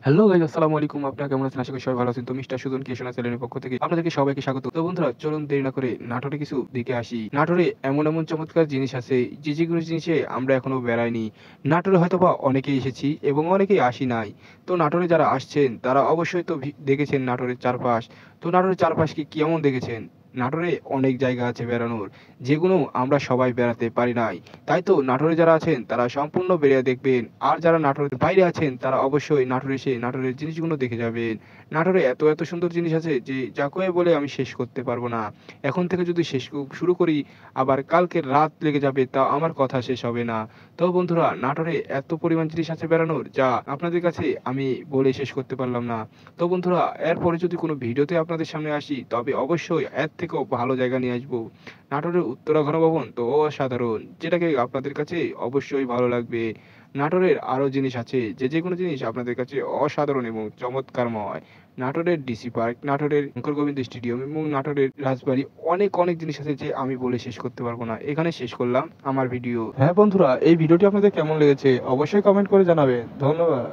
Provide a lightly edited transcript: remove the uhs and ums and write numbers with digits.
Hello guys, আসসালামু আলাইকুম। আপনারা কেমন আছেন? আশা করি সবাই ভালো আছেন। তো মিস্টার সুজন ক্রিয়েশন চ্যানেলের পক্ষ থেকে আপনাদেরকে সবাইকে স্বাগত। তো বন্ধুরা, চলুন দেরি না করে নাটোরে কিছু দেখে আসি। নাটোরে এমন চমৎকার জিনিস আছে যেগুলো জিনিসে আমরা এখনো বেড়াইনি। নাটোরে হয়তোবা অনেকেই এসেছি এবং অনেকেই আসি নাই। তো নাটোরে যারা আসছেন তারা অবশ্যই তো দেখেছেন নাটোরের চারপাশ। তো নাটোরের চারপাশ কি কেমন দেখেছেন? নাটোরে অনেক জায়গা আছে বেড়ানোর, যেগুলো আমরা সবাই বেড়াতে পারি নাই। তাই তো নাটোরে যারা আছেন তারা সম্পূর্ণ বেরিয়ে দেখবেন। আর যারা নাটোরের বাইরে আছেন তারা অবশ্যই নাটোরে এসে নাটোরের জিনিসগুলো দেখে যাবেন। নাটোরে এত সুন্দর জিনিস আছে যে যা কয়ে বলে আমি শেষ করতে পারবো না। এখন থেকে যদি শুরু করি আবার কালকে রাত লেগে যাবে, তাও আমার কথা শেষ হবে না। তো বন্ধুরা, নাটোরে এত পরিমাণ জিনিস আছে বেড়ানোর যা আপনাদের কাছে আমি বলে শেষ করতে পারলাম না। তো বন্ধুরা, এরপরে যদি কোনো ভিডিওতে আপনাদের সামনে আসি তবে অবশ্যই এর থেকেও ভালো জায়গা নিয়ে আসবো। নাটোরের উত্তরা গণভবন তো অসাধারণ, যেটাকে আপনাদের কাছে অবশ্যই ভালো লাগবে। নাটোরের আরো জিনিস আছে যেগুলো জিনিস আপনাদের কাছে অসাধারণ এবং চমৎকারময়। নাটোরের ডিসি পার্ক, নাটোরের শঙ্কর গোবিন্দ স্টেডিয়াম এবং নাটোরের রাজবাড়ী, অনেক জিনিস আছে যে আমি বলে শেষ করতে পারবো না। এখানে শেষ করলাম আমার ভিডিও। হ্যাঁ বন্ধুরা, এই ভিডিওটি আপনাদের কেমন লেগেছে অবশ্যই কমেন্ট করে জানাবেন। ধন্যবাদ।